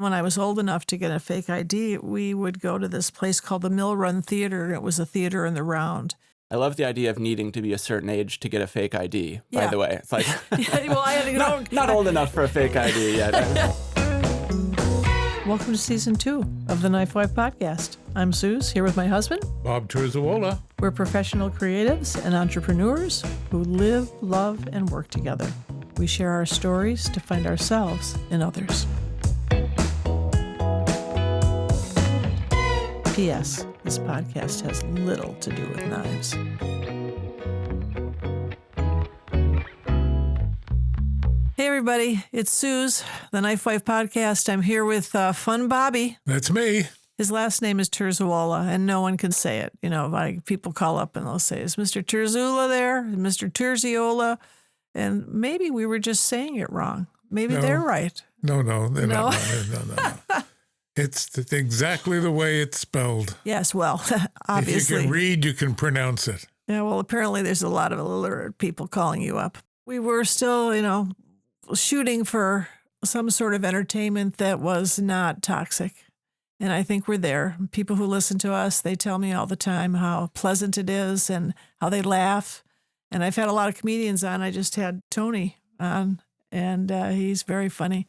When I was old enough to get a fake ID, we would go to this place called the Mill Run Theater. It was a theater in the round. I love the idea of needing to be a certain age to get a fake ID, by the way. It's like, I had to go. Not old enough for a fake ID yet. Welcome to Season 2 of the TheKnifeWife podcast. I'm Suz, here with my husband, Bob Terzuola. We're professional creatives and entrepreneurs who live, love, and work together. We share our stories to find ourselves in others. P.S. This podcast has little to do with knives. Hey, everybody. It's Suz, the TheKnifeWife podcast. I'm here with Fun Bobby. That's me. His last name is Terzuola, and no one can say it. You know, like people call up and they'll say, is Mr. Terzuola there? Mr. Terzuola? And maybe we were just saying it wrong. Maybe they're right. No, they're not. No. It's exactly the way it's spelled. Yes, well, obviously. If you can read, you can pronounce it. Yeah, well, apparently there's a lot of illiterate people calling you up. We were still, shooting for some sort of entertainment that was not toxic. And I think we're there. People who listen to us, they tell me all the time how pleasant it is and how they laugh. And I've had a lot of comedians on. I just had Tony on, and he's very funny.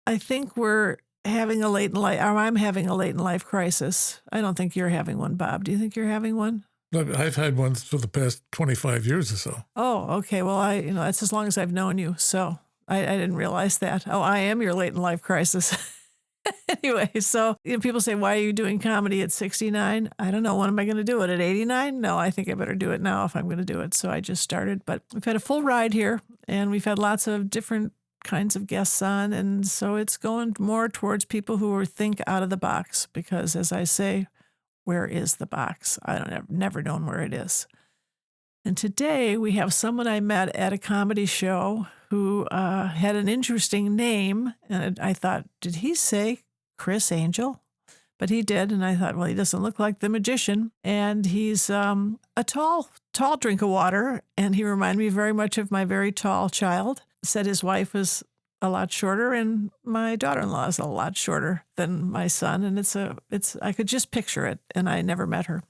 I think we're having a late in life, or I'm having a late in life crisis. I don't think you're having one, Bob. Do you think you're having one? I've had one for the past 25 years or so. Oh, okay. Well, that's as long as I've known you. So I didn't realize that. Oh, I am your late in life crisis. Anyway, so people say, why are you doing comedy at 69? I don't know. When am I going to do it? At 89? No, I think I better do it now if I'm going to do it. So I just started. But we've had a full ride here, and we've had lots of different kinds of guests on. And so it's going more towards people who think out of the box. Because as I say, where is the box? I've never known where it is. And today we have someone I met at a comedy show who had an interesting name. And I thought, did he say Chris Angell? But he did. And I thought, well, he doesn't look like the magician. And he's a tall drink of water. And he reminded me very much of my very tall child. Said his wife was a lot shorter, and my daughter-in-law is a lot shorter than my son. And I could just picture it, and I never met her.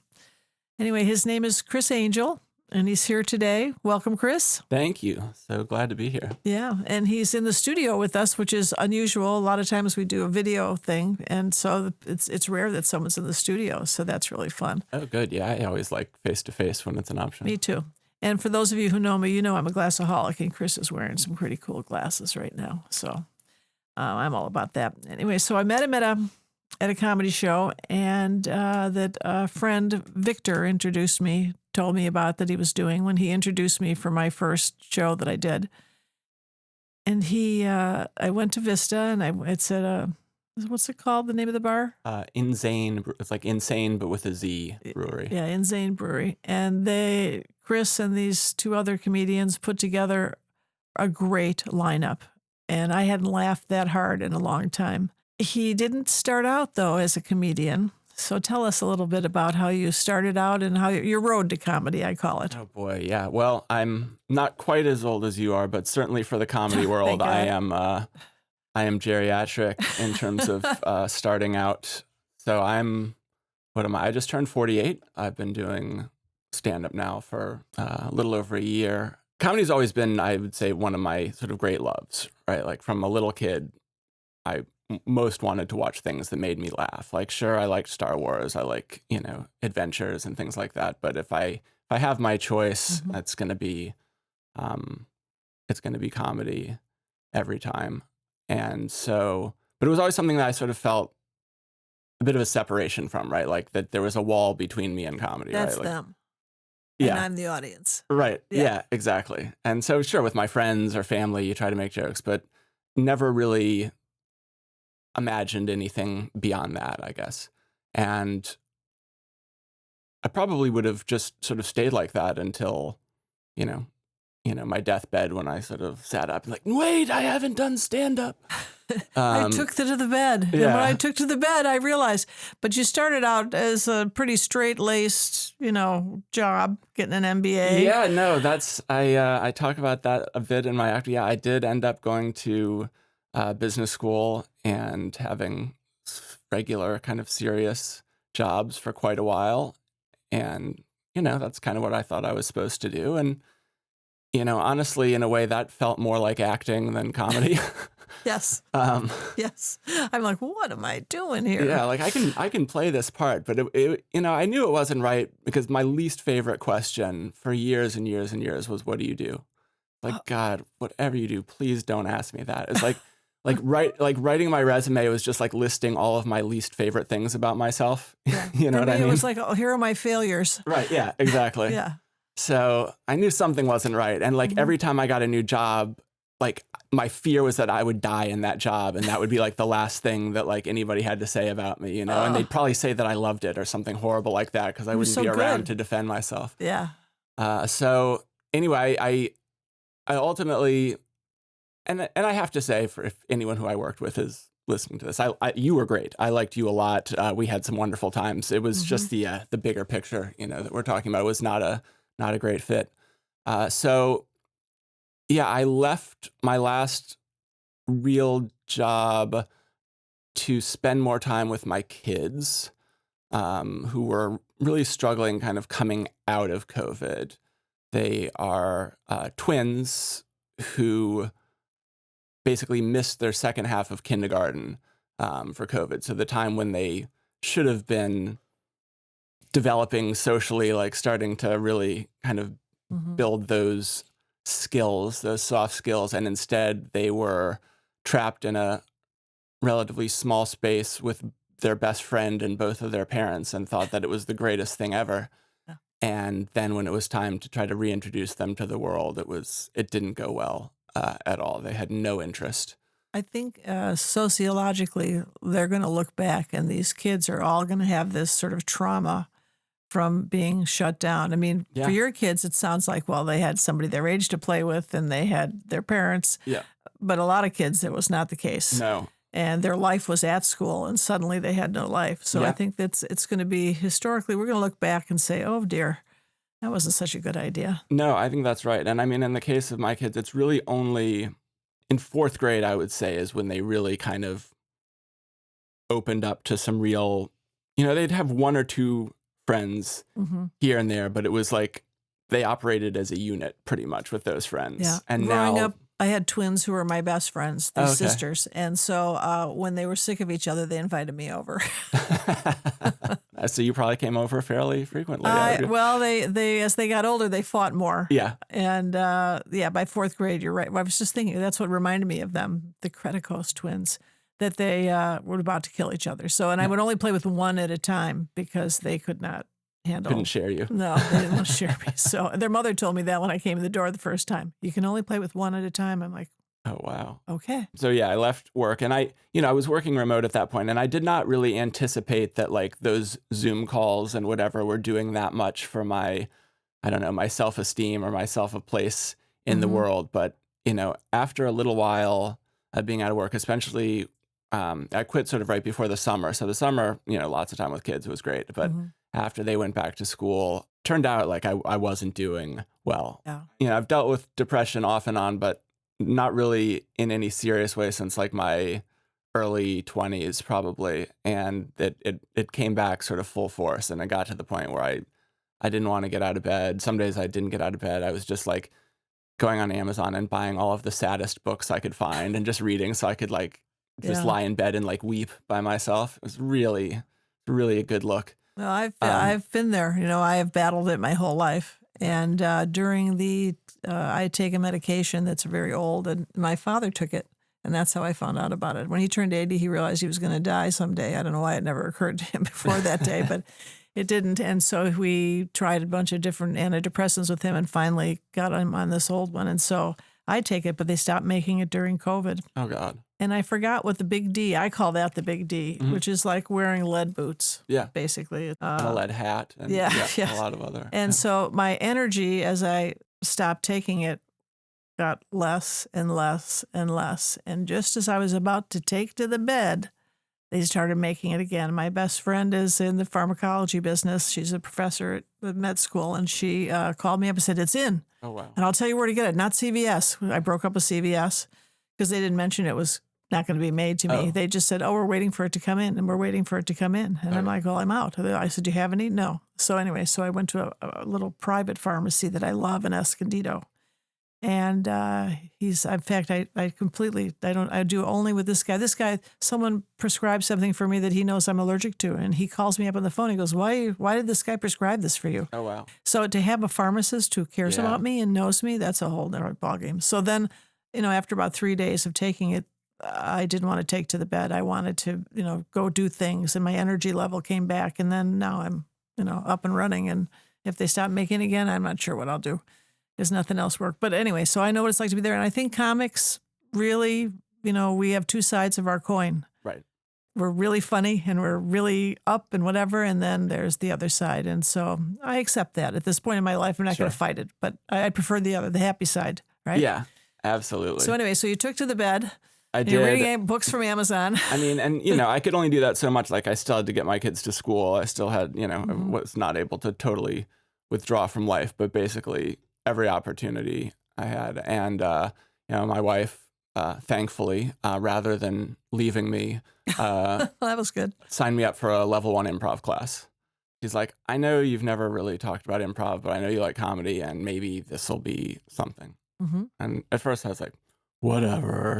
Anyway, his name is Chris Angell, and he's here today. Welcome, Chris. Thank you. So glad to be here. Yeah, and he's in the studio with us, which is unusual. A lot of times we do a video thing, and so it's rare that someone's in the studio, so that's really fun. Oh, good. Yeah, I always like face-to-face when it's an option. Me too. And for those of you who know me, you know I'm a glassaholic, and Chris is wearing some pretty cool glasses right now. So I'm all about that. Anyway, so I met him at a comedy show, and that a friend, Victor, told me about that he was doing when he introduced me for my first show that I did. And I went to Vista, and it's at what's it called, the name of the bar? Insane. It's like Insane, but with a Z brewery. Yeah, Insane Brewery. And Chris and these two other comedians put together a great lineup. And I hadn't laughed that hard in a long time. He didn't start out, though, as a comedian. So tell us a little bit about how you started out and how your road to comedy, I call it. Oh, boy. Yeah. Well, I'm not quite as old as you are, but certainly for the comedy world, I am geriatric in terms of starting out. So what am I? I just turned 48. I've been doing stand-up now for a little over a year. Comedy's always been, I would say, one of my sort of great loves, right? Like from a little kid, I most wanted to watch things that made me laugh. Like, sure, I liked Star Wars. I like, adventures and things like that. But if I have my choice, it's going to be comedy every time. And so, but it was always something that I sort of felt a bit of a separation from, right? Like that there was a wall between me and comedy. That's right? them. Yeah. And I'm the audience. Right. Yeah, exactly. And so sure, with my friends or family, you try to make jokes, but never really imagined anything beyond that, I guess. And I probably would have just sort of stayed like that until, my deathbed when I sort of sat up and like, wait, I haven't done stand-up. I took to the bed. Yeah. And when I took to the bed, I realized, but you started out as a pretty straight-laced, job, getting an MBA. Yeah, no, I talk about that a bit in my act. Yeah, I did end up going to business school and having regular kind of serious jobs for quite a while. And, that's kind of what I thought I was supposed to do. And, honestly, in a way that felt more like acting than comedy. Yes. Yes. I'm like, what am I doing here? Yeah, like I can play this part, but I knew it wasn't right because my least favorite question for years and years and years was, "What do you do?" Like, God, whatever you do, please don't ask me that. It's writing my resume was just like listing all of my least favorite things about myself. Yeah. You know For what I me, mean? It was like, oh, here are my failures. Right. Yeah. Exactly. Yeah. So I knew something wasn't right, and like every time I got a new job, like my fear was that I would die in that job, and that would be like the last thing that like anybody had to say about me, and they'd probably say that I loved it or something horrible like that because I wouldn't so be around good. to defend myself. Yeah. So anyway, I ultimately, and I have to say, for if anyone who I worked with is listening to this, you were great. I liked you a lot. We had some wonderful times. It was just the bigger picture, that we're talking about was not a great fit. So yeah, I left my last real job to spend more time with my kids, who were really struggling kind of coming out of COVID. They are twins who basically missed their second half of kindergarten for COVID. So the time when they should have been developing socially, like starting to really kind of build those skills, those soft skills. And instead they were trapped in a relatively small space with their best friend and both of their parents and thought that it was the greatest thing ever. Yeah. And then when it was time to try to reintroduce them to the world, it didn't go well at all. They had no interest. I think sociologically, they're going to look back, and these kids are all going to have this sort of trauma from being shut down. I mean, for your kids, it sounds like, well, they had somebody their age to play with, and they had their parents. Yeah. But a lot of kids, it was not the case. No. And their life was at school, and suddenly they had no life. So I think it's going to be, historically, we're going to look back and say, oh, dear, that wasn't such a good idea. No, I think that's right. And I mean, in the case of my kids, it's really only in fourth grade, I would say, is when they really kind of opened up to some real, they'd have one or two friends here and there, but it was like they operated as a unit pretty much with those friends. Yeah. And Growing now, up, I had twins who were my best friends, these sisters. And so when they were sick of each other, they invited me over. So you probably came over fairly frequently. Well, they as they got older, they fought more. Yeah. And by fourth grade, you're right. I was just thinking, that's what reminded me of them, the Kacklez twins, that they were about to kill each other. So, and I would only play with one at a time because they could not handle. Couldn't share you. No, they didn't want to share me. So their mother told me that when I came in the door the first time. You can only play with one at a time. I'm like, oh, wow. Okay. So yeah, I left work, and I was working remote at that point, and I did not really anticipate that like those Zoom calls and whatever were doing that much for my, I don't know, my self-esteem or my self of place in the world. But, after a little while of being out of work, especially, I quit sort of right before the summer. So the summer, lots of time with kids, it was great. But after they went back to school, turned out like I wasn't doing well. Yeah. I've dealt with depression off and on, but not really in any serious way since like my early 20s probably. And it came back sort of full force. And I got to the point where I didn't want to get out of bed. Some days I didn't get out of bed. I was just like going on Amazon and buying all of the saddest books I could find and just reading so I could like just lie in bed and like weep by myself. It was really, really a good look. Well, I've been there. I have battled it my whole life. And during I take a medication that's very old, and my father took it, and that's how I found out about it. When he turned 80, he realized he was going to die someday. I don't know why it never occurred to him before that day, but it didn't. And so we tried a bunch of different antidepressants with him and finally got him on this old one. And so I take it, but they stopped making it during COVID. Oh, God. And I forgot what the big D, I call that the big D, which is like wearing lead boots. Yeah. Basically. And a lead hat. And yes. a lot of other. And so my energy as I stopped taking it got less and less and less. And just as I was about to take to the bed, they started making it again. My best friend is in the pharmacology business. She's a professor at the med school, and she called me up and said, it's in. Oh, wow. And I'll tell you where to get it, not CVS. I broke up with CVS because they didn't mention it was not going to be made to me. Oh. They just said, oh, we're waiting for it to come in, and we're waiting for it to come in. And I'm like, well, I'm out. I said, do you have any? No. So anyway, so I went to a little private pharmacy that I love in Escondido. And in fact, I do only with this guy. This guy, someone prescribed something for me that he knows I'm allergic to. And he calls me up on the phone. He goes, why did this guy prescribe this for you? Oh, wow. So to have a pharmacist who cares about me and knows me, that's a whole different ballgame. So then, after about 3 days of taking it, I didn't want to take to the bed. I wanted to, go do things, and my energy level came back. And then now I'm, up and running. And if they stop making it again, I'm not sure what I'll do. There's nothing else work. But anyway, so I know what it's like to be there. And I think comics really, we have two sides of our coin. Right. We're really funny and we're really up and whatever. And then there's the other side. And so I accept that. At this point in my life, I'm not going to fight it. But I prefer the happy side, right? Yeah, absolutely. So anyway, so you took to the bed. I did. You're reading books from Amazon. I mean, and, I could only do that so much. Like, I still had to get my kids to school. I still had, was not able to totally withdraw from life. But basically, every opportunity I had. And, my wife, thankfully, rather than leaving me, that was good. signed me up for a level 1 improv class. She's like, I know you've never really talked about improv, but I know you like comedy, and maybe this will be something. Mm-hmm. And at first I was like, whatever,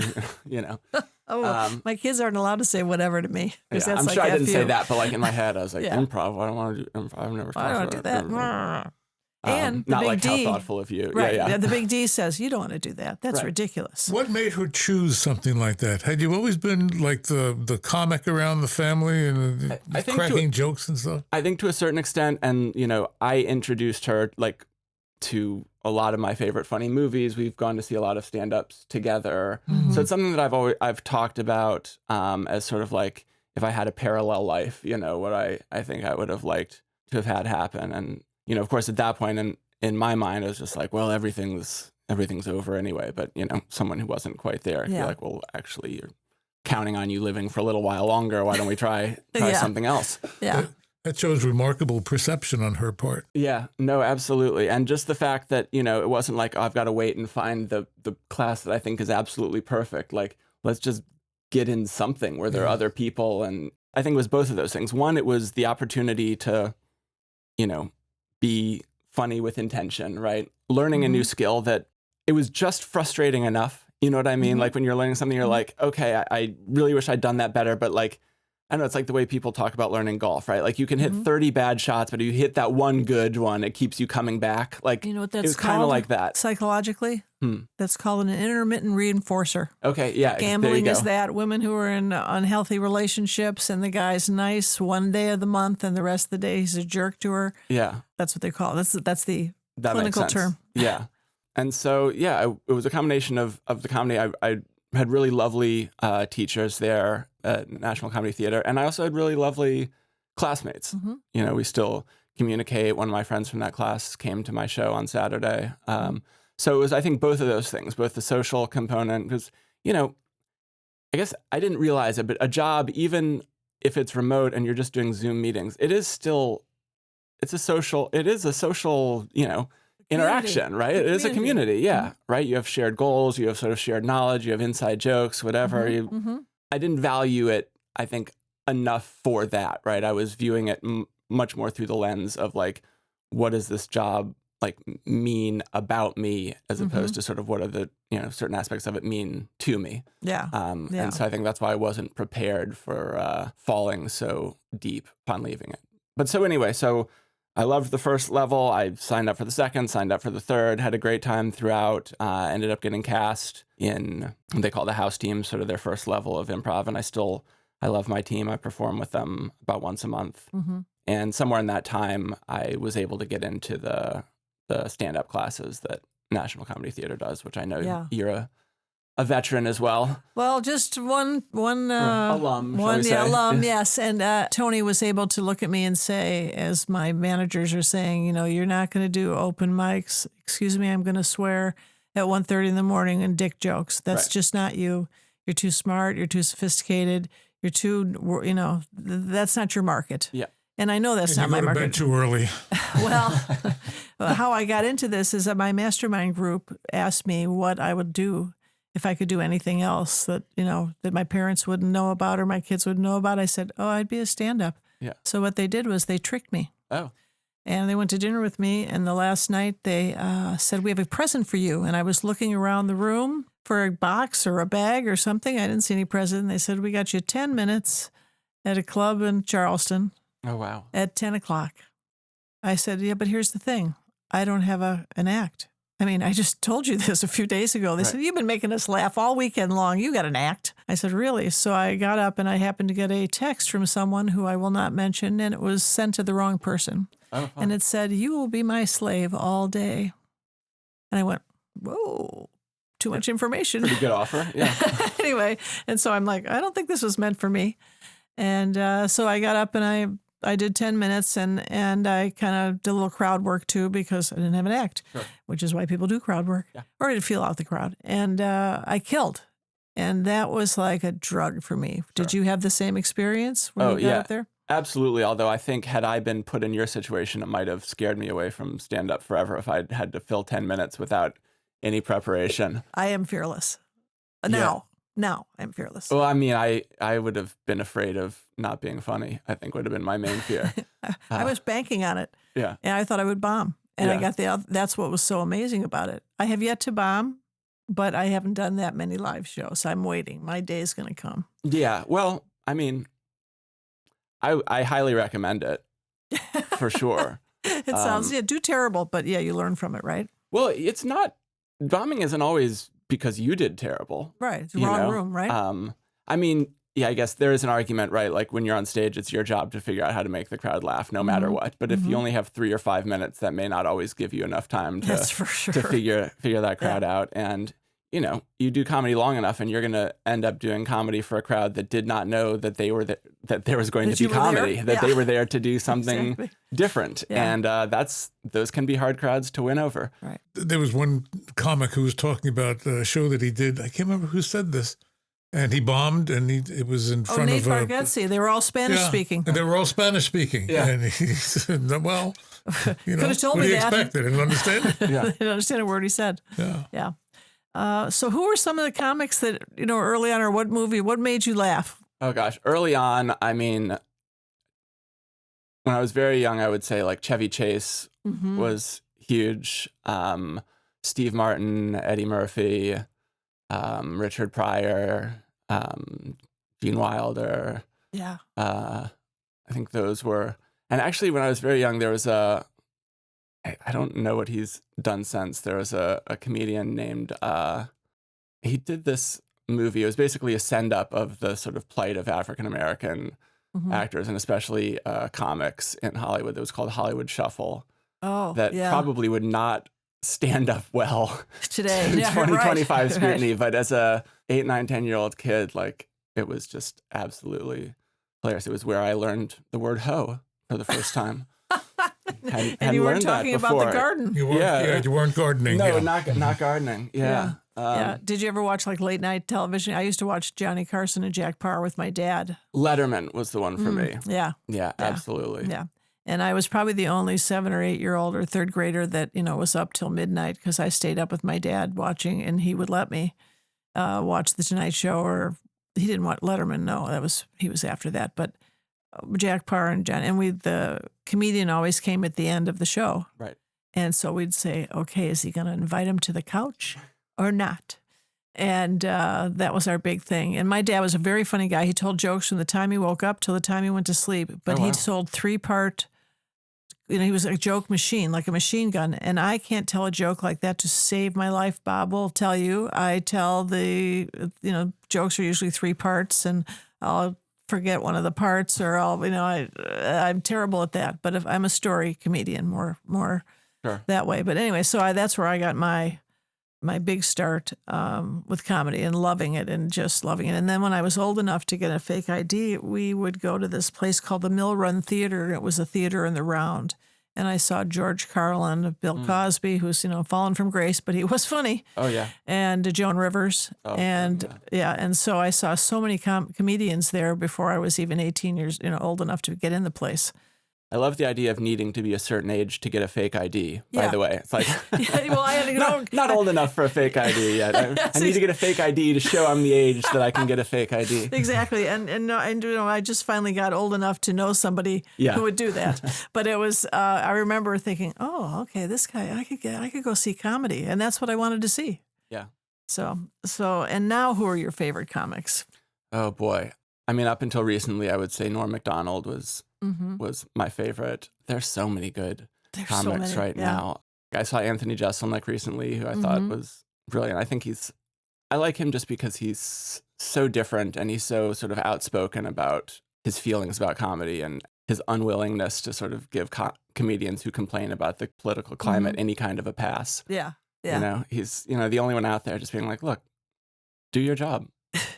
My kids aren't allowed to say whatever to me. Yeah, That's I'm like sure I didn't F say you. that, but like in my head, I was like, improv, I don't want to do improv. I've never I don't talked do about that. it. And the not big like D, how thoughtful of you. Right. Yeah. The big D says, you don't want to do that. That's ridiculous. What made her choose something like that? Had you always been like the comic around the family and I think cracking jokes and stuff? I think to a certain extent, and I introduced her like to a lot of my favorite funny movies. We've gone to see a lot of stand-ups together. Mm-hmm. So it's something that I've talked about as sort of like, if I had a parallel life, what I think I would have liked to have had happen. And, of course, at that point in my mind, I was just like, well, everything's over anyway. But, someone who wasn't quite there, I'd be like, well, actually, you're counting on you living for a little while longer. Why don't we try something else? Yeah. That shows remarkable perception on her part. Yeah, no, absolutely. And just the fact that, it wasn't like, oh, I've got to wait and find the class that I think is absolutely perfect. Like, let's just get in something where there are other people. And I think it was both of those things. One, it was the opportunity to, be funny with intention, right? Learning a new skill that it was just frustrating enough. You know what I mean? Like when you're learning something, you're like, okay, I really wish I'd done that better. But like, I don't know, it's like the way people talk about learning golf, right? Like you can hit 30 bad shots, but if you hit that one good one, it keeps you coming back. Like, you know what that's it was kind of like that. Psychologically? That's called an intermittent reinforcer. Okay, yeah. Gambling is that. Women who are in unhealthy relationships and the guy's nice one day of the month and the rest of the day he's a jerk to her. Yeah. That's what they call it. That's the that clinical term. Yeah. And so, it was a combination of the comedy. I had really lovely teachers there at National Comedy Theater. And I also had really lovely classmates. Mm-hmm. We still communicate. One of my friends from that class came to my show on Saturday. So it was, I think, both of those things, both the social component, because, I guess I didn't realize it, but a job, even if it's remote and you're just doing Zoom meetings, it is a social, interaction, right? It is a community. Yeah. Right. You have shared goals, you have sort of shared knowledge, you have inside jokes, whatever. I didn't value it, I think, enough for that. Right. I was viewing it much more through the lens of like, what does this job like mean about me as opposed to sort of what are the, certain aspects of it mean to me. Yeah. And so I think that's why I wasn't prepared for falling so deep upon leaving it. But so anyway, I loved the first level. I signed up for the second, signed up for the third, had a great time throughout, ended up getting cast in what they call the house team, sort of their first level of improv. And I love my team. I perform with them about once a month. Mm-hmm. And somewhere in that time, I was able to get into the stand-up classes that National Comedy Theater does, which I know you're a veteran as well. Well, just one alum, alum, yes. And Tony was able to look at me and say, as my managers are saying, you're not going to do open mics. Excuse me, I'm going to swear at 1:30 in the morning and dick jokes. That's just not you. You're too smart. You're too sophisticated. You're too, that's not your market. Yeah. And I know that's not my market. You go to bed too early. Well, how I got into this is that my mastermind group asked me what I would do if I could do anything else that, that my parents wouldn't know about or my kids wouldn't know about, I said, oh, I'd be a stand-up. Yeah. So what they did was they tricked me. Oh. And they went to dinner with me. And the last night they said, we have a present for you. And I was looking around the room for a box or a bag or something. I didn't see any present. And they said, we got you 10 minutes at a club in Charleston. Oh, wow. At 10 o'clock. I said, yeah, but here's the thing. I don't have an act. I mean, I just told you this a few days ago. They said, you've been making us laugh all weekend long. You got an act. I said, really? So I got up and I happened to get a text from someone who I will not mention, and it was sent to the wrong person. Oh, and it said, you will be my slave all day. And I went, whoa, too much information. Pretty good offer. Yeah. Anyway, and so I'm like, I don't think this was meant for me. And so I got up and I did 10 minutes and I kind of did a little crowd work too because I didn't have an act, which is why people do crowd work, or to feel out the crowd. And I killed. And that was like a drug for me. Did you have the same experience when you got up there? Absolutely. Although I think had I been put in your situation, it might have scared me away from stand-up forever if I'd had to fill 10 minutes without any preparation. I am fearless. Now I'm fearless. Well, I mean, I would have been afraid of not being funny, I think would have been my main fear. I was banking on it. Yeah. And I thought I would bomb. And I got that's what was so amazing about it. I have yet to bomb, but I haven't done that many live shows. I'm waiting. My day is going to come. Yeah. Well, I mean, I highly recommend it for sure. It sounds, do terrible, but you learn from it, right? Well, it's not, bombing isn't always because you did terrible. Right. It's the wrong room, right? I mean, I guess there is an argument, right? Like when you're on stage, it's your job to figure out how to make the crowd laugh no matter what. But if you only have 3 or 5 minutes, that may not always give you enough time to, that's for sure. to figure that crowd out. And, you do comedy long enough and you're going to end up doing comedy for a crowd that did not know that they were that there was going to be comedy, that they were there to do something different. Yeah. And those can be hard crowds to win over. Right. There was one comic who was talking about a show that he did. I can't remember who said this. And he bombed, and it was in front Nate of Bargatze. They were all Spanish speaking. And they were all Spanish speaking. Yeah. And he said, well, could have told what me do you that. expect? They didn't understand it. Yeah. They didn't understand a word he said. Yeah. Yeah. So who were some of the comics that, early on, or what made you laugh? Oh, gosh. Early on, I mean, when I was very young, I would say like Chevy Chase was huge. Steve Martin, Eddie Murphy, Richard Pryor, Gene Wilder. Yeah. I think those were, and actually when I was very young, there was I don't know what he's done since. There was a comedian named, he did this movie. It was basically a send-up of the sort of plight of African-American actors, and especially comics in Hollywood. It was called Hollywood Shuffle. Oh, that probably would not stand up well today. 2025 scrutiny, but as a 8, 9, 10-year-old kid, like it was just absolutely hilarious. It was where I learned the word hoe for the first time. And you weren't talking about the garden. You weren't gardening. No, not gardening. Yeah. Did you ever watch like late night television? I used to watch Johnny Carson and Jack Paar with my dad. Letterman was the one for me. Yeah. Yeah, absolutely. Yeah. And I was probably the only 7 or 8-year-old or third grader that, was up till midnight because I stayed up with my dad watching, and he would let me watch The Tonight Show, or he didn't watch Letterman. No, he was after that. But Jack Paar and John, and the comedian always came at the end of the show. Right. And so we'd say, okay, is he going to invite him to the couch or not? And that was our big thing. And my dad was a very funny guy. He told jokes from the time he woke up till the time he went to sleep. But he told 3-part, he was a joke machine, like a machine gun. And I can't tell a joke like that to save my life. Bob will tell you. I tell jokes are usually 3 parts, and I'll forget one of the parts, or I'm terrible at that. But if I'm a story comedian, more that way. But anyway, so that's where I got my big start with comedy, and loving it, and just loving it. And then when I was old enough to get a fake ID, we would go to this place called the Mill Run Theater. It was a theater in the Round. And I saw George Carlin, Bill Cosby, who's, fallen from grace, but he was funny. Oh, yeah. And Joan Rivers. And so I saw so many comedians there before I was even 18 years, old enough to get in the place. I love the idea of needing to be a certain age to get a fake ID, by the way. It's like, well, I had to not old enough for a fake ID yet. I need to get a fake ID to show I'm the age that I can get a fake ID. Exactly. And I just finally got old enough to know somebody who would do that. But it was, I remember thinking, oh, okay, this guy, I could go see comedy. And that's what I wanted to see. Yeah. So, and now who are your favorite comics? Oh boy. I mean, up until recently, I would say Norm Macdonald was my favorite. There's so many good comics right now. I saw Anthony Jeselnik recently, who I thought was brilliant. I think I like him just because he's so different and he's so sort of outspoken about his feelings about comedy and his unwillingness to sort of give comedians who complain about the political climate any kind of a pass. Yeah. Yeah. He's, the only one out there just being like, look, do your job.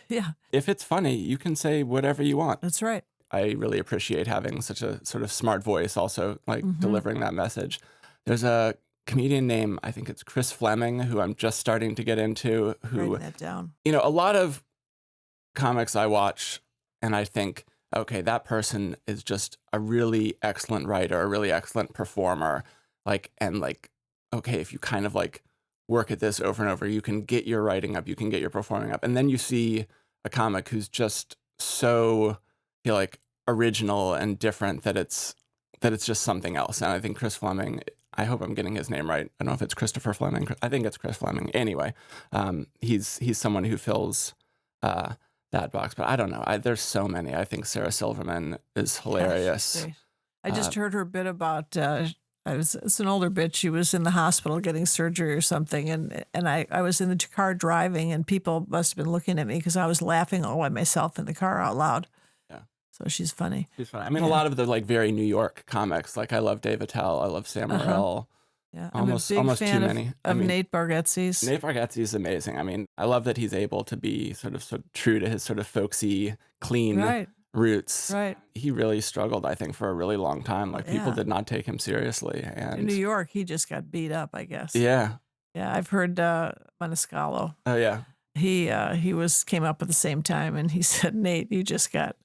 Yeah. If it's funny, you can say whatever you want. That's right. I really appreciate having such a sort of smart voice, also like delivering that message. There's a comedian named, I think it's Chris Fleming, who I'm just starting to get into. Writing that down. A lot of comics I watch and I think, okay, that person is just a really excellent writer, a really excellent performer. Okay, if you kind of work at this over and over, you can get your writing up, you can get your performing up. And then you see a comic who's just so original and different that it's just something else. And I think Chris Fleming, I hope I'm getting his name right. I don't know if it's Christopher Fleming. I think it's Chris Fleming. Anyway, he's someone who fills that box. But I don't know. There's so many. I think Sarah Silverman is hilarious. Gosh, I just heard her bit about. It's an older bit. She was in the hospital getting surgery or something, and I was in the car driving, and people must have been looking at me because I was laughing all by myself in the car out loud. Yeah. So she's funny. She's funny. I mean, a lot of the very New York comics. I love Dave Attell. I love Sam Morril. Yeah, almost I'm a big too fan many. Of Nate Bargatze's. Nate Bargatze's amazing. I mean, I love that he's able to be sort of true to his sort of folksy, clean roots. Right. He really struggled, I think, for a really long time. People did not take him seriously. And in New York, he just got beat up, I guess. Yeah. Yeah, I've heard Maniscalco. Oh yeah. He came up at the same time, and he said, Nate, you just got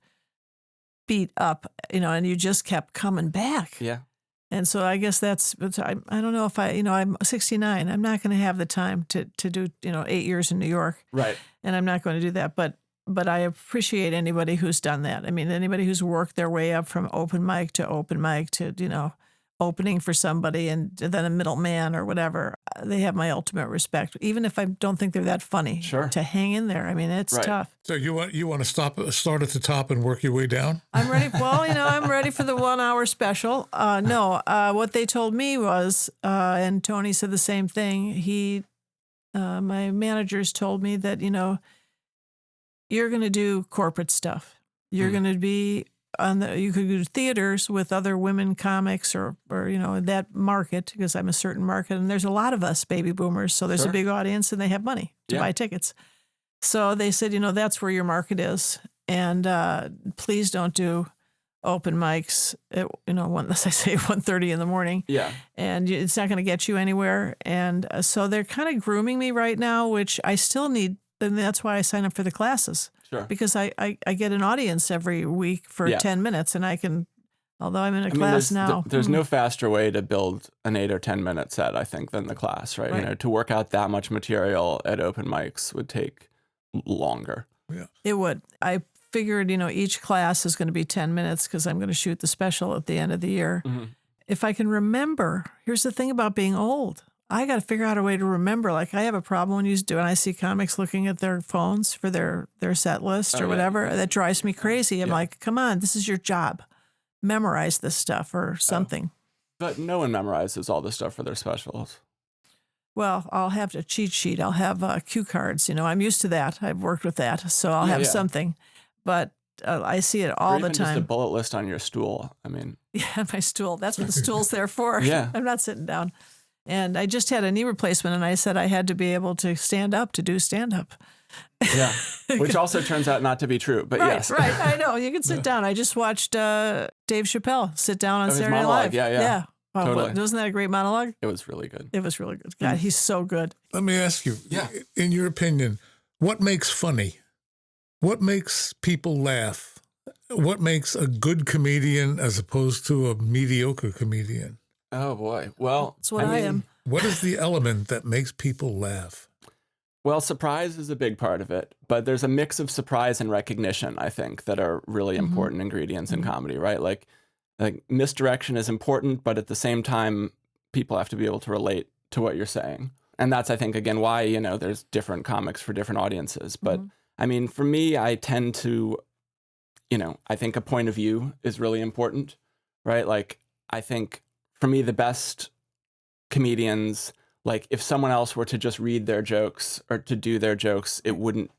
beat up, and you just kept coming back. Yeah. And so I guess I don't know if I'm 69. I'm not going to have the time to do, 8 years in New York. Right. And I'm not going to do that. But I appreciate anybody who's done that. I mean, anybody who's worked their way up from open mic to, opening for somebody and then a middleman or whatever. They have my ultimate respect, even if I don't think they're that funny. Sure. To hang in there. I mean, it's tough. So you want to start at the top and work your way down? I'm ready. Well, I'm ready for the 1 hour special. What they told me was, and Tony said the same thing. My managers told me that, you're going to do corporate stuff. You're going to be you could do theaters with other women comics or that market, because I'm a certain market, and there's a lot of us baby boomers, so there's a big audience and they have money to buy tickets. So they said, that's where your market is, and please don't do open mics at, unless I say 1:30 in the morning. Yeah. And it's not going to get you anywhere. And so they're kind of grooming me right now, which I still need, and that's why I sign up for the classes. Sure. Because I get an audience every week for 10 minutes, and I can, although I'm in a class now. There's no faster way to build an 8 or 10 minute set, I think, than the class, right? To work out that much material at open mics would take longer. Yeah. It would. I figured, each class is going to be 10 minutes because I'm going to shoot the special at the end of the year. Mm-hmm. If I can remember, here's the thing about being old. I got to figure out a way to remember. I have a problem when I see comics looking at their phones for their set list or whatever. That drives me crazy. I'm like, come on, this is your job. Memorize this stuff or something. But no one memorizes all the stuff for their specials. Well, I'll have a cheat sheet. I'll have cue cards. I'm used to that. I've worked with that. So I'll have something. But I see it all the time. Just a bullet list on your stool. I mean. Yeah, my stool. That's what the stool's there for. Yeah. I'm not sitting down. And I just had a knee replacement, and I said I had to be able to stand up to do stand-up. Yeah, which also turns out not to be be but yes. Right, I know. You can sit down. I just watched Dave Chappelle sit down on Saturday Night Live. Yeah. Wow, totally. Wasn't that a great monologue? It was really good. It was really good. God, he's so good. Let me ask you, in your opinion, what makes funny? What makes people laugh? what makes a good comedian as opposed to a mediocre comedian? Oh boy. Well, That's what I am. What is the element that makes people laugh? Well, surprise is a big part of it, but there's a mix of surprise and recognition, I think, that are really important ingredients in comedy, right? Like misdirection is important, but at the same time, people have to be able to relate to what you're saying. And that's, I think, again, why, you know, there's different comics for different audiences. But I mean, for me, I tend to, you know, I think a point of view is really important, right? Like, I think for me, the best comedians, like if someone else were to just read their jokes or to do their jokes, it wouldn't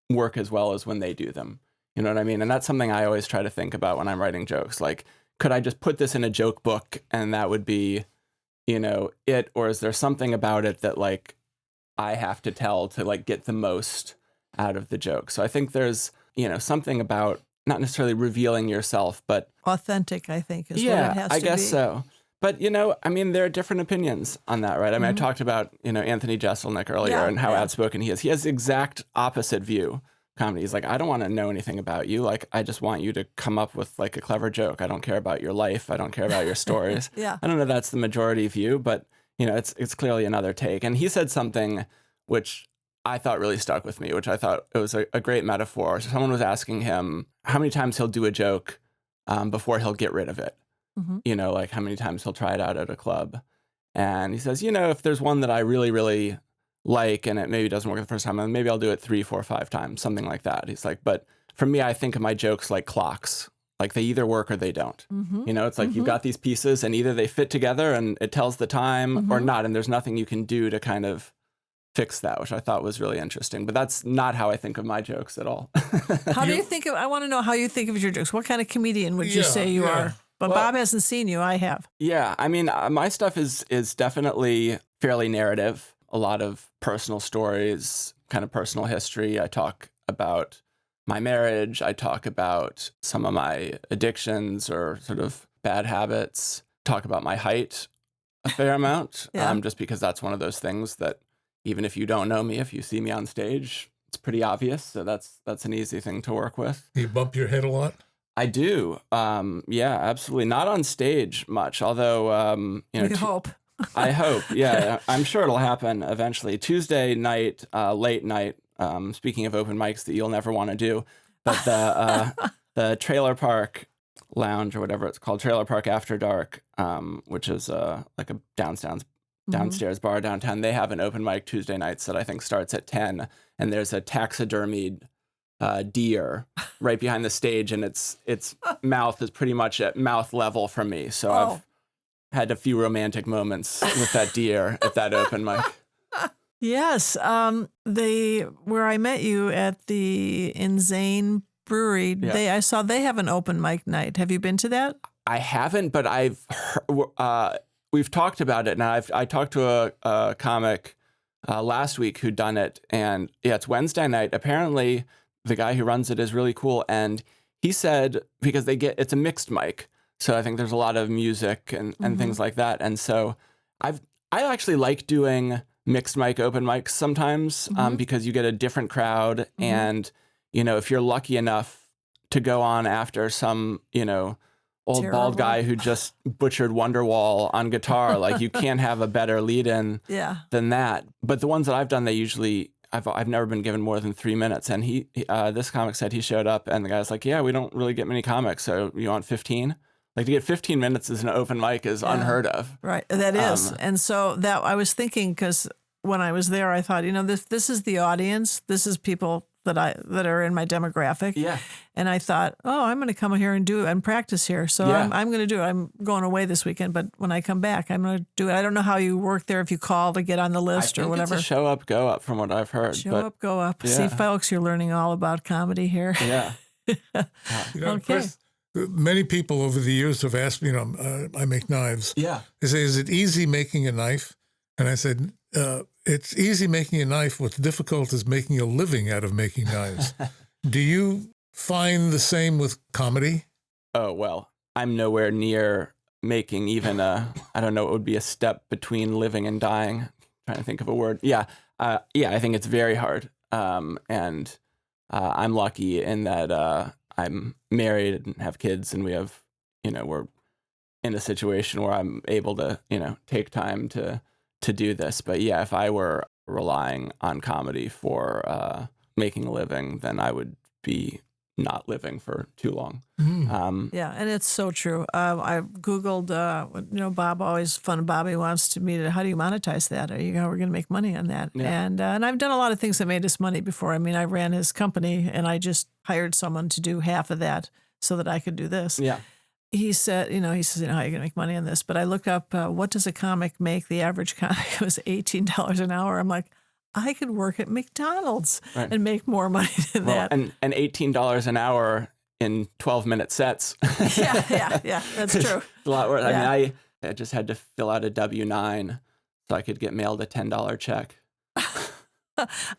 work as well as when they do them. You know what I mean? And that's something I always try to think about when I'm writing jokes. Like, could I just put this in a joke book and that would be, you know, it? Or is there something about it that like I have to tell to like get the most out of the joke? So I think there's, you know, something about not necessarily revealing yourself, but authentic, I think, is what it has to be. I guess so. But, you know, I mean, there are different opinions on that, right? I mean, I talked about, you know, Anthony Jeselnik earlier and how outspoken he is. He has the exact opposite view. Comedy. He's like, I don't want to know anything about you. Like, I just want you to come up with like a clever joke. I don't care about your life. I don't care about your stories. I don't know if that's the majority view, but, you know, it's clearly another take. And he said something which I thought really stuck with me, which I thought it was a great metaphor. So someone was asking him how many times he'll do a joke before he'll get rid of it. You know, like how many times he'll try it out at a club. And he says, you know, if there's one that I really, really like and it maybe doesn't work the first time, and maybe I'll do it 3, 4, 5 times, something like that. He's like, but for me, I think of my jokes like clocks. Like they either work or they don't. You know, it's like you've got these pieces and either they fit together and it tells the time or not. And there's nothing you can do to kind of fix that, which I thought was really interesting. But that's not how I think of my jokes at all. How do you think of, I want to know how you think of your jokes. What kind of comedian would you say you are? But well, Bob hasn't seen you. I have. Yeah. I mean, my stuff is definitely fairly narrative. A lot of personal stories, kind of personal history. I talk about my marriage. I talk about some of my addictions or sort of bad habits. Talk about my height a fair amount, just because that's one of those things that even if you don't know me, if you see me on stage, it's pretty obvious. So that's an easy thing to work with. You bump your head a lot? I do. Yeah, absolutely. Not on stage much, although, you know. You hope. I hope. Yeah, I'm sure it'll happen eventually. Tuesday night, late night, speaking of open mics that you'll never want to do, but the Trailer Park Lounge or whatever it's called, Trailer Park After Dark, which is like a downstairs bar downtown. They have an open mic Tuesday nights that I think starts at 10, and there's a taxidermied deer right behind the stage, and its mouth is pretty much at mouth level from me. So I've had a few romantic moments with that deer at that open mic. Yes, where I met you at the Insane Brewery, I saw they have an open mic night. Have you been to that? I haven't, but I've heard, we've talked about it, and I talked to a comic last week who'd done it, and it's Wednesday night. Apparently, the guy who runs it is really cool, and he said because it's a mixed mic, so I think there's a lot of music and things like that, and so I actually like doing mixed mic open mics sometimes because you get a different crowd, and you know if you're lucky enough to go on after some old bald guy who just butchered Wonderwall on guitar, like you can't have a better lead-in than that. But the ones that I've done, I've never been given more than 3 minutes. And this comic said he showed up and the guy's like, yeah, we don't really get many comics. So you want 15? Like to get 15 minutes as an open mic is unheard of. Right. That is. And so that I was thinking, because when I was there, I thought, this is the audience. This is people that are in my demographic. Yeah. And I thought, I'm going to come here and practice here. So I'm going to do it. I'm going away this weekend, but when I come back, I'm going to do it. I don't know how you work there, if you call to get on the list or whatever. It's a show up, go up from what I've heard. Show up, go up. Yeah. See, folks, you're learning all about comedy here. Yeah. Okay. Chris, many people over the years have asked me, I make knives. Yeah. They say, is it easy making a knife? And I said, it's easy making a knife. What's difficult is making a living out of making knives. Do you find the same with comedy? Oh, well, I'm nowhere near making even I don't know, it would be a step between living and dying. I'm trying to think of a word. Yeah. I think it's very hard. And I'm lucky in that I'm married and have kids, and we have, we're in a situation where I'm able to, take time to do this. But yeah, if I were relying on comedy for making a living, then I would be not living for too long. Yeah, and it's so true. I Googled, Bob, always fun. Bobby wants me to, how do you monetize that? We're going to make money on that. Yeah. And I've done a lot of things that made us money before. I mean, I ran his company and I just hired someone to do half of that so that I could do this. Yeah. He said, how are you going to make money on this? But I looked up, what does a comic make? The average comic was $18 an hour. I'm like, I could work at McDonald's and make more money than that. And $18 an hour in 12-minute sets. yeah, that's true. A lot worse. Yeah. I mean, I just had to fill out a W-9 so I could get mailed a $10 check.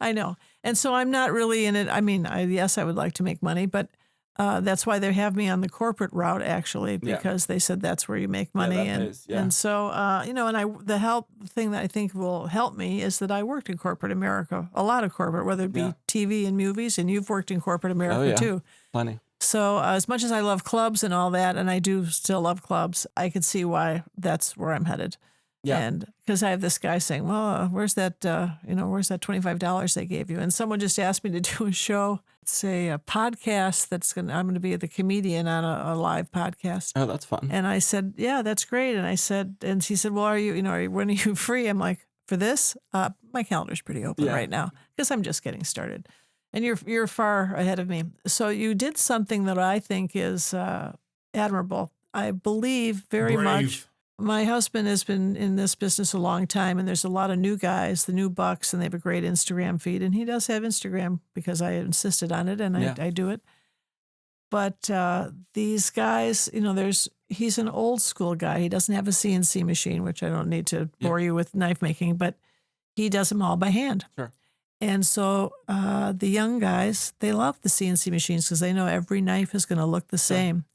I know. And so I'm not really in it. I mean, yes, I would like to make money, but that's why they have me on the corporate route, actually, because they said that's where you make money. And so, the thing that I think will help me is that I worked in corporate America, a lot of corporate, whether it be TV and movies, and you've worked in corporate America too. Plenty. So as much as I love clubs and all that, and I do still love clubs, I could see why that's where I'm headed. Yeah. And because I have this guy saying, well, where's that $25 they gave you? And someone just asked me to do a show. It's a podcast I'm going to be the comedian on a live podcast. Oh, that's fun. And I said, yeah, that's great. And she said, well, when are you free? I'm like, for this? My calendar's pretty open right now because I'm just getting started. And you're far ahead of me. So you did something that I think is admirable. I believe very much. My husband has been in this business a long time, and there's a lot of new guys, the new bucks, and they have a great Instagram feed. And he does have Instagram because I insisted on it, and I do it. But these guys, he's an old school guy. He doesn't have a CNC machine, which I don't need to bore you with knife making, but he does them all by hand. Sure. And so the young guys, they love the CNC machines because they know every knife is going to look the same.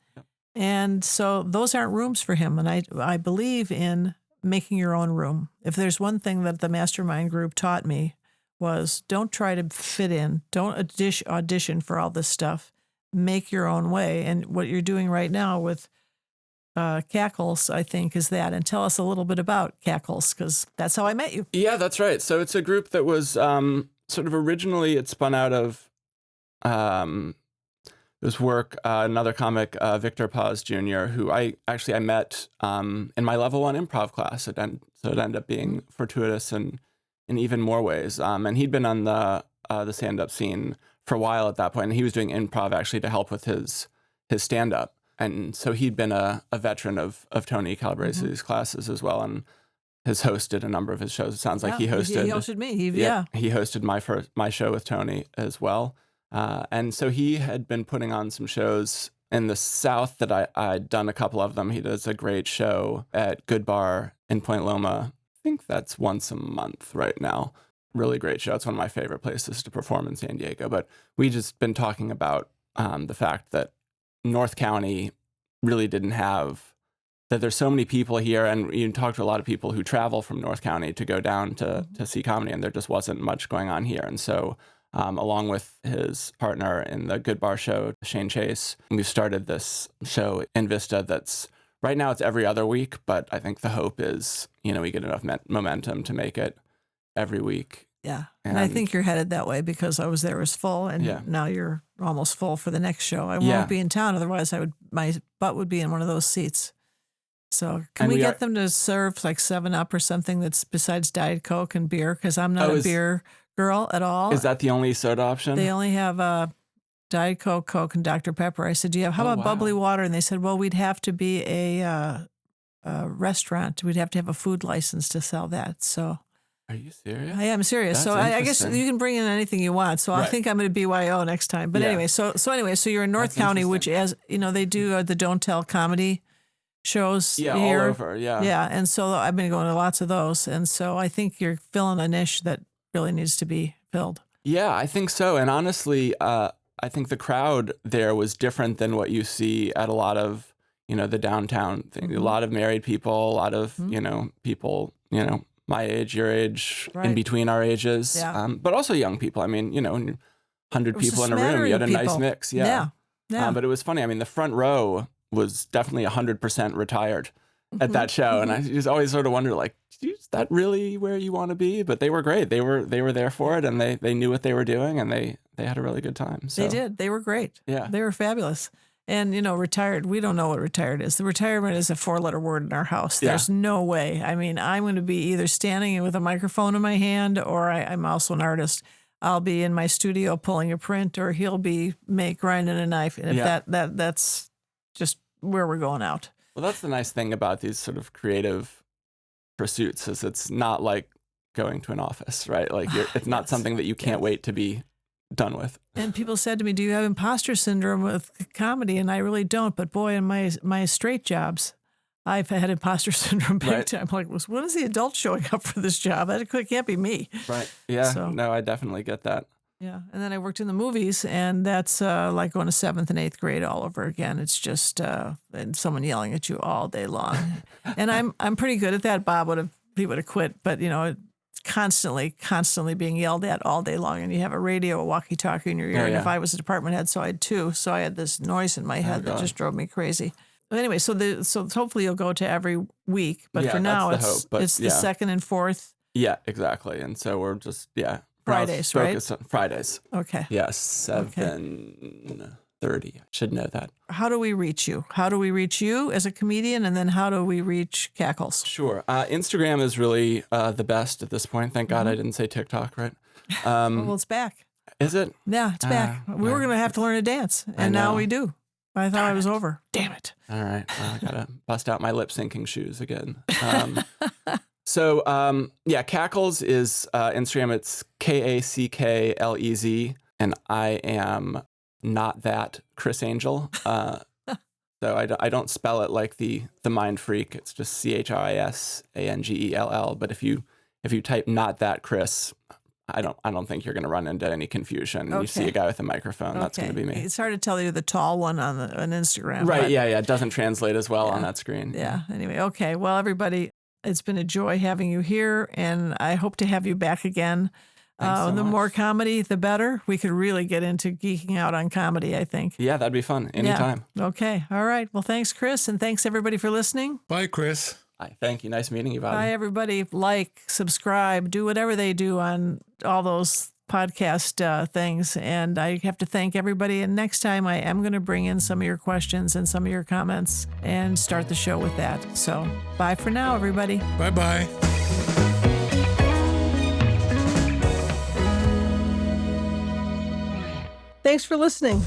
And so those aren't rooms for him. And I believe in making your own room. If there's one thing that the mastermind group taught me was don't try to fit in. Don't audition for all this stuff. Make your own way. And what you're doing right now with Kacklez, I think, is that. And tell us a little bit about Kacklez, because that's how I met you. Yeah, that's right. So it's a group that was sort of originally it spun out of this work, another comic, Victor Paz Jr., who I met in my level 1 improv class. So it ended up being fortuitous in even more ways. And he'd been on the stand-up scene for a while at that point, and he was doing improv actually to help with his stand-up. And so he'd been a veteran of Tony Calabresi's classes as well, and has hosted a number of his shows. It sounds like he hosted. He hosted me. He hosted my show with Tony as well. And so he had been putting on some shows in the South that I'd done a couple of them. He does a great show at Good Bar in Point Loma. I think that's once a month right now. Really great show. It's one of my favorite places to perform in San Diego. But we just been talking about the fact that North County really didn't have, that there's so many people here, and you talk to a lot of people who travel from North County to go down to see comedy, and there just wasn't much going on here. And so along with his partner in the Good Bar show, Shane Chase, we've started this show in Vista that's, right now it's every other week, but I think the hope is, we get enough momentum to make it every week. Yeah. And I think you're headed that way because I was there, it was full, and now you're almost full for the next show. I won't be in town, otherwise my butt would be in one of those seats. So can we get them to serve like 7-Up or something that's besides Diet Coke and beer? Because I'm not a beer girl at all. Is that the only soda option? They only have Diet Coke, Coke, and Dr. Pepper. I said, how about bubbly water? And they said, well, we'd have to be a restaurant. We'd have to have a food license to sell that. So. Are you serious? I am serious. That's so I guess you can bring in anything you want. So I think I'm going to BYO next time. But anyway, so you're in North County, which as they do the Don't Tell comedy shows here. All over, Yeah, and so I've been going to lots of those. And so I think you're filling a niche that really needs to be filled. Yeah, I think so. And honestly, I think the crowd there was different than what you see at a lot of, the downtown thing. A lot of married people, a lot of, people, my age, your age, in between our ages, but also young people. I mean, 100 people in a room, you had a nice mix. Yeah. Yeah. But it was funny. I mean, the front row was definitely 100% retired at that show. And I just always sort of wonder, like, is that really where you want to be? But they were great. They were there for it, and they knew what they were doing, and they had a really good time. So, They did. They were great. Yeah. They were fabulous. And, retired, we don't know what retired is. The retirement is a 4-letter word in our house. Yeah. There's no way. I mean, I'm going to be either standing with a microphone in my hand, or I'm also an artist. I'll be in my studio pulling a print, or he'll be grinding a knife. And if that's just where we're going out. Well, that's the nice thing about these sort of creative pursuits is it's not like going to an office, right? Like it's not something that you can't wait to be done with. And people said to me, do you have imposter syndrome with comedy? And I really don't. But boy, in my straight jobs, I've had imposter syndrome big time. Like, when is the adult showing up for this job? That can't be me. Right. Yeah. So, no, I definitely get that. Yeah. And then I worked in the movies, and that's like going to 7th and 8th grade all over again. It's just and someone yelling at you all day long. And I'm pretty good at that. Bob would have quit, but constantly being yelled at all day long, and you have a radio, a walkie-talkie in your ear. And if I was a department head, so I had 2. So I had this noise in my head that just drove me crazy. But anyway, so hopefully you'll go to every week, but for now it's the 2nd and 4th. Yeah, exactly. And so we're just Fridays, right? Fridays. Okay. Yes, 7:30. I should know that. How do we reach you? How do we reach you as a comedian, and then how do we reach Kacklez? Sure. Instagram is really the best at this point. Thank God I didn't say TikTok, right? Well, it's back. Is it? Yeah, it's back. We were going to have to learn to dance, and now we do. I thought I was over. Damn it. All right. Well, I got to bust out my lip syncing shoes again. So, Kacklez is Instagram. It's Kacklez, and I am not that Chris Angell. So I don't spell it like the mind freak. It's just ChrisAngell. But if you type not that Chris, I don't think you're going to run into any confusion. Okay. You see a guy with a microphone, that's going to be me. It's hard to tell you the tall one on Instagram. Right? Yeah. It doesn't translate as well on that screen. Yeah. Anyway, okay. Well, everybody, it's been a joy having you here, and I hope to have you back again. So the much. more comedy, the better. We could really get into geeking out on comedy, I think. Yeah, that'd be fun. Anytime. Yeah. Okay. All right. Well, thanks, Chris, and thanks, everybody, for listening. Bye, Chris. Hi. Thank you. Nice meeting you, Bobby. Bye, everybody. Like, subscribe, do whatever they do on all those podcast things. And I have to thank everybody. And next time, I am going to bring in some of your questions and some of your comments and start the show with that. So bye for now, everybody. Bye-bye. Thanks for listening.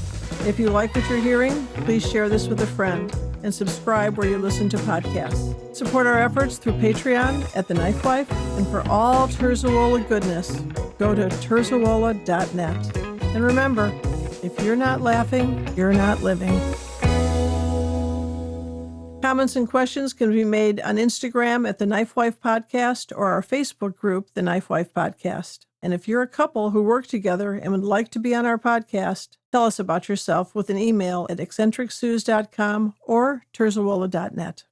If you like what you're hearing, please share this with a friend and subscribe where you listen to podcasts. Support our efforts through Patreon at TheKnifeWife, and for all Terzuola goodness, go to Terzuola.net. And remember, if you're not laughing, you're not living. Comments and questions can be made on Instagram at TheKnifeWife Podcast or our Facebook group, The KnifeWife Podcast. And if you're a couple who work together and would like to be on our podcast, tell us about yourself with an email at eccentricsuz.com or Terzuola.net.